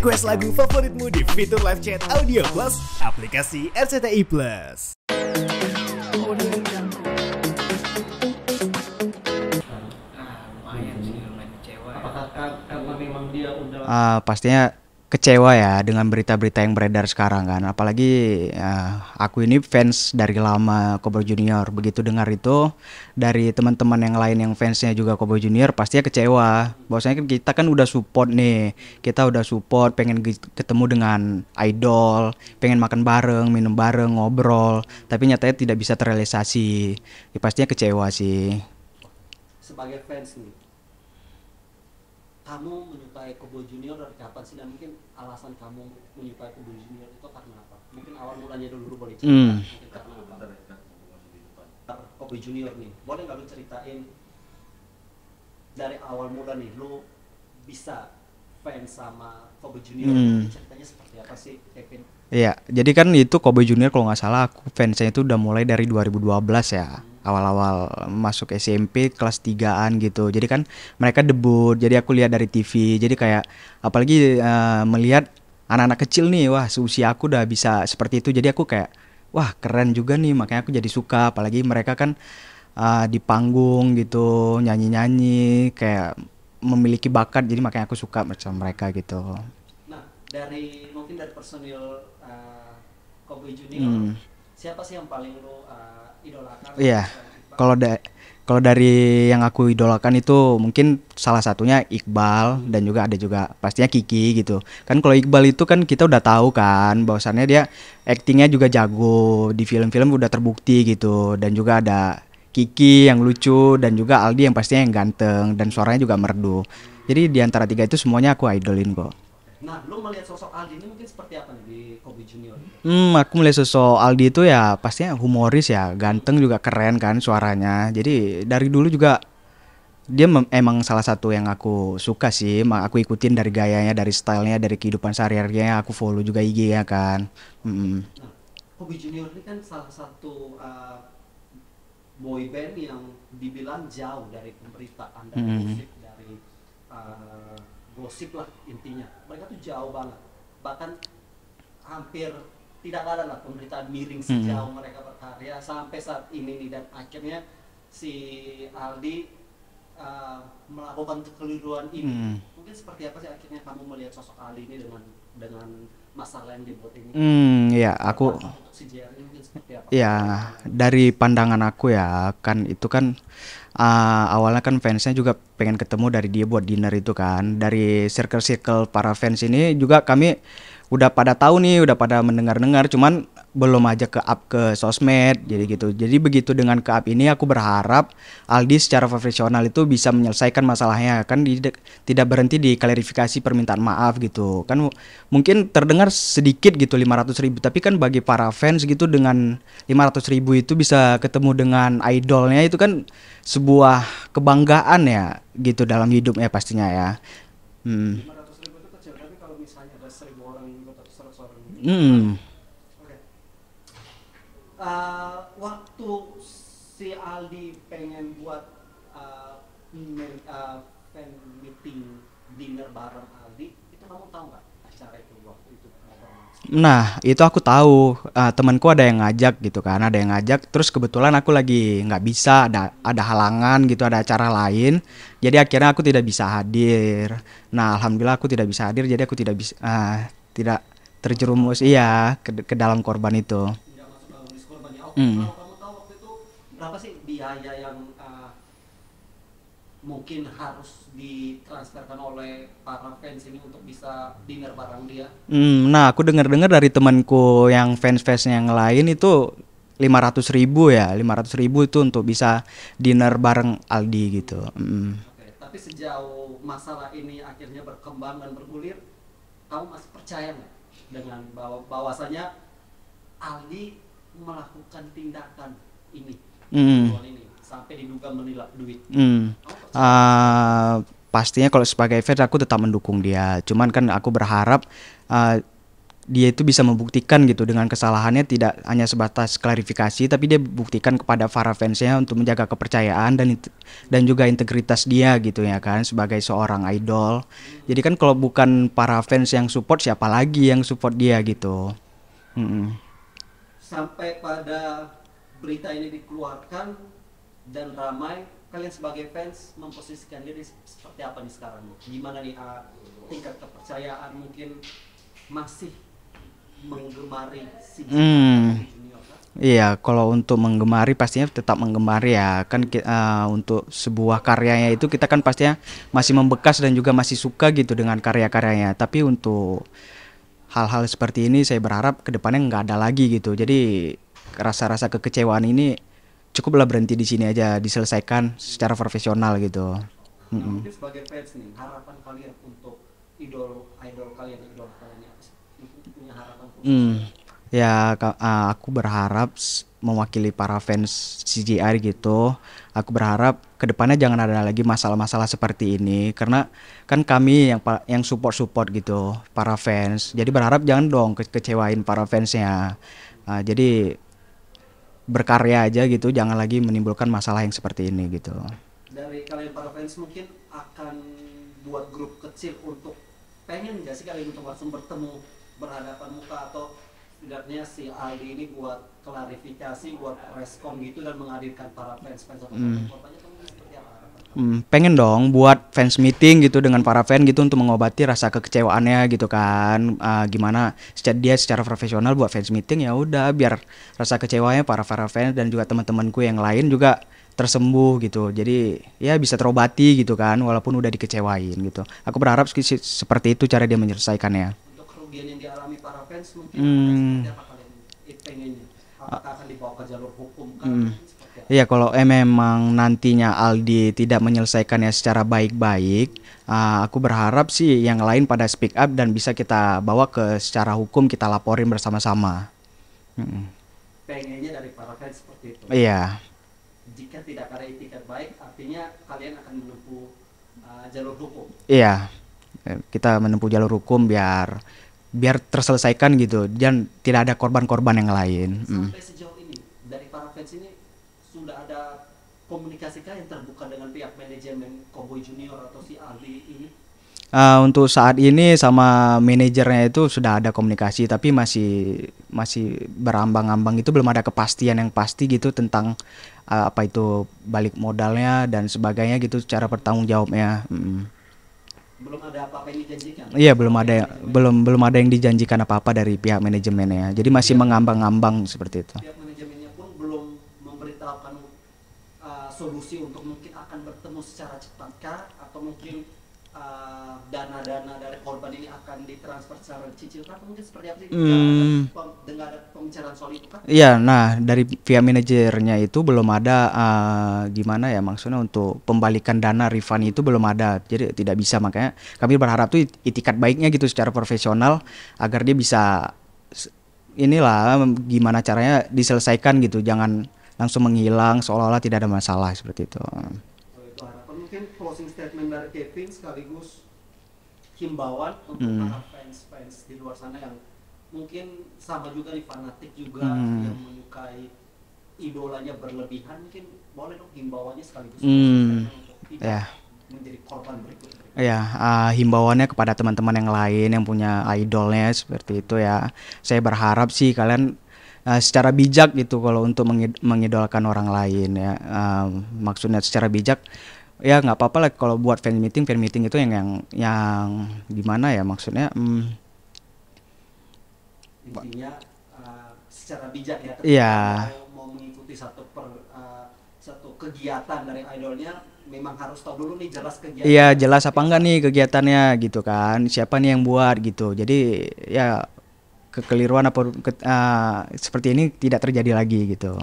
Request lagu favoritmu di fitur live chat Audio Plus, aplikasi RCTI Plus. Pastinya kecewa ya dengan berita-berita yang beredar sekarang kan. Apalagi aku ini fans dari lama Cowboy Junior. Begitu dengar itu dari teman-teman yang lain yang fansnya juga Cowboy Junior, pastinya kecewa. Bahwasanya kita kan udah support nih. Kita udah support, pengen ketemu dengan idol, pengen makan bareng, minum bareng, ngobrol. Tapi nyatanya tidak bisa terrealisasi. Ya, pastinya kecewa sih. Sebagai fans nih, kamu menyukai Cowboy Junior dari kapan sih, dan mungkin alasan kamu menyukai Cowboy Junior itu karena apa? Mungkin awal mulanya dulu boleh cerita. Mungkin karena apa? Cowboy Junior nih, boleh nggak lu ceritain dari awal mula nih, lu bisa fans sama Cowboy Junior? Ceritanya seperti apa sih, Kevin? Iya, jadi kan itu Cowboy Junior kalau nggak salah aku fansnya itu udah mulai dari 2012 ya. Awal-awal masuk SMP kelas 3-an gitu. Jadi kan mereka debut, jadi aku lihat dari TV. Jadi kayak apalagi melihat anak-anak kecil nih, wah seusia aku udah bisa seperti itu. Jadi aku kayak wah keren juga nih, makanya aku jadi suka. Apalagi mereka kan di panggung gitu, nyanyi-nyanyi kayak memiliki bakat. Jadi makanya aku suka sama mereka gitu. Nah, mungkin dari personil Cowboy Junior, siapa sih yang paling lu idolakan? Iya, kalau dari yang aku idolakan itu mungkin salah satunya Iqbal dan juga ada juga pastinya Kiki gitu. Kan kalau Iqbal itu kan kita udah tahu kan bahwasannya dia aktingnya juga jago, di film-film udah terbukti gitu. Dan juga ada Kiki yang lucu dan juga Aldi yang pastinya yang ganteng dan suaranya juga merdu. Jadi di antara tiga itu semuanya aku idolin kok. Nah, lu melihat sosok Aldi ini mungkin seperti apa nih di Cowboy Junior? Aku melihat sosok Aldi itu ya pastinya humoris ya, ganteng juga keren kan suaranya. Jadi dari dulu juga dia emang salah satu yang aku suka sih. Aku ikutin dari gayanya, dari stylenya, dari kehidupan sehari-harinya. Aku follow juga IG-nya kan. Nah, Cowboy Junior ini kan salah satu boy band yang dibilang jauh dari pemberitaan, dari musik, dari gosip lah intinya. Mereka tuh jauh banget, bahkan hampir tidak ada lah pemberitaan miring sejauh mereka berkarya sampai saat ini nih. Dan akhirnya si Aldi melakukan kekeliruan ini. Mungkin seperti apa sih akhirnya kamu melihat sosok Aldi ini dengan masalah yang dibuat ini? Ya aku Si JR ini mungkin seperti apa? ya dari pandangan aku ya kan itu kan awalnya kan fansnya juga pengen ketemu dari dia buat dinner itu kan. Dari circle-circle para fans ini juga kami udah pada tahu nih, udah pada mendengar-dengar, cuman belum aja ke up ke sosmed jadi gitu. Jadi begitu dengan ke up ini aku berharap Aldi secara profesional itu bisa menyelesaikan masalahnya kan, tidak berhenti di klarifikasi permintaan maaf gitu kan. Mungkin terdengar sedikit gitu 500.000, tapi kan bagi para fans gitu dengan 500.000 itu bisa ketemu dengan idolnya itu kan sebuah kebanggaan ya gitu dalam hidupnya pastinya ya. 500.000 itu kecil, tapi kalau misalnya ada 1.000 orang atau 100 orang Oke. Waktu si Aldi pengen buat fan meeting dinner bareng Aldi, itu kamu tahu nggak acara itu waktu itu? Nah, itu aku tahu. Temanku ada yang ngajak gitu kan, ada yang ngajak. Terus kebetulan aku lagi nggak bisa, ada halangan gitu, ada acara lain. Jadi akhirnya aku tidak bisa hadir. Nah, alhamdulillah aku tidak bisa hadir. Jadi aku tidak bisa, tidak terjerumus ke dalam korban itu. Tidak masuk dalam list korbannya. Kalau kamu tahu waktu itu berapa sih biaya yang mungkin harus ditransferkan oleh para fans ini untuk bisa dinner bareng dia? Nah, aku dengar-dengar dari temanku yang fans-fans yang lain itu 500.000 ya, 500.000 itu untuk bisa dinner bareng Aldi gitu. Oke, tapi sejauh masalah ini akhirnya berkembang dan bergulir, kamu masih percaya nggak dengan bahwasanya Aldi melakukan tindakan ini, ini sampai diduga menilap duit? Pastinya kalau sebagai fans aku tetap mendukung dia. Cuman kan aku berharap dia itu bisa membuktikan gitu dengan kesalahannya, tidak hanya sebatas klarifikasi tapi dia buktikan kepada para fansnya untuk menjaga kepercayaan dan juga integritas dia gitu ya kan sebagai seorang idol. Jadi kan kalau bukan para fans yang support, siapa lagi yang support dia gitu. Mm-mm. Sampai pada berita ini dikeluarkan dan ramai, kalian sebagai fans memposisikan diri seperti apa nih sekarang? Gimana nih tingkat kepercayaan, mungkin masih menggemari si Junior kan? Iya, kalau untuk menggemari pastinya tetap menggemari ya kan untuk sebuah karyanya itu kita kan pastinya masih membekas dan juga masih suka gitu dengan karya-karyanya. Tapi untuk hal-hal seperti ini saya berharap kedepannya nggak ada lagi gitu. Jadi rasa-rasa kekecewaan ini cukuplah berhenti di sini aja, diselesaikan secara profesional gitu. Nah, mungkin sebagai fans nih, harapan kalian untuk idol kalian apa sih? Punya harapan khusus? Ya aku berharap mewakili para fans CJR gitu. Aku berharap kedepannya jangan ada lagi masalah-masalah seperti ini karena kan kami yang support gitu para fans. Jadi berharap jangan dong kecewain para fansnya. Jadi berkarya aja gitu, jangan lagi menimbulkan masalah yang seperti ini gitu. Dari kalian para fans mungkin akan buat grup kecil untuk pengen nggak sih kalian untuk langsung bertemu berhadapan muka, atau setidaknya si Aldi ini buat klarifikasi, buat respon gitu dan menghadirkan para fans atau korbannya, mungkin seperti apa? Pengen dong buat fans meeting gitu dengan para fans gitu untuk mengobati rasa kekecewaannya gitu kan. Gimana dia secara profesional buat fans meeting, ya udah biar rasa kecewanya para fans dan juga teman-temanku yang lain juga tersembuh gitu. Jadi ya bisa terobati gitu kan walaupun udah dikecewain gitu. Aku berharap seperti itu cara dia menyelesaikannya. Untuk kerugian yang dialami para fans mungkin seperti apa kalian pengennya? Apakah akan dibawa ke jalur hukum kan? Iya, kalau memang nantinya Aldi tidak menyelesaikannya secara baik-baik, aku berharap sih yang lain pada speak up dan bisa kita bawa ke secara hukum, kita laporin bersama-sama. Pengennya dari para fans seperti itu. Iya. Jika tidak ada itikat baik, artinya kalian akan menempuh jalur hukum. Iya, kita menempuh jalur hukum biar terselesaikan gitu dan tidak ada korban-korban yang lain. Sampai sejauh ini dari para fans ini sudah ada komunikasikah yang terbuka dengan pihak manajemen Cowboy Junior atau si Aldi ini? Untuk saat ini sama manajernya itu sudah ada komunikasi, tapi masih berambang-ambang, itu belum ada kepastian yang pasti gitu tentang apa itu balik modalnya dan sebagainya gitu, cara bertanggung jawabnya. Belum ada apa-apa yang dijanjikan? Iya, belum ada yang dijanjikan apa-apa dari pihak manajemennya. Jadi masih mengambang-ambang seperti itu. Pihak manajemennya pun belum memberitahukan solusi untuk mungkin akan bertemu secara cepatkah, atau mungkin dana-dana dari korban ini akan ditransfer secara cicil kan, mungkin seperti apa sih? Dengan ada pembicaraan soal itu kan? Iya, nah dari pihak manajernya itu belum ada gimana ya maksudnya untuk pembalikan dana refund itu belum ada, jadi tidak bisa. Makanya kami berharap tuh itikat baiknya gitu secara profesional agar dia bisa inilah gimana caranya diselesaikan gitu, jangan langsung menghilang seolah-olah tidak ada masalah seperti itu. Mungkin closing statement dari Kevin sekaligus himbauan untuk para fans di luar sana yang mungkin sama juga nih, fanatik juga yang menyukai idolanya berlebihan, mungkin boleh dong himbauannya sekaligus untuk tidak menjadi korban berikutnya. Ya, himbauannya kepada teman-teman yang lain yang punya idolnya seperti itu ya. Saya berharap sih kalian secara bijak gitu kalau untuk mengidolakan orang lain ya. Maksudnya secara bijak. Ya nggak apa-apa lah kalau buat fan meeting itu yang gimana ya maksudnya intinya secara bijak ya, iya. mau mengikuti satu kegiatan dari idolnya memang harus tahu dulu nih jelas kegiatan. Iya, jelas apa enggak nih kegiatannya gitu kan, siapa nih yang buat gitu. Jadi ya kekeliruan seperti ini tidak terjadi lagi gitu.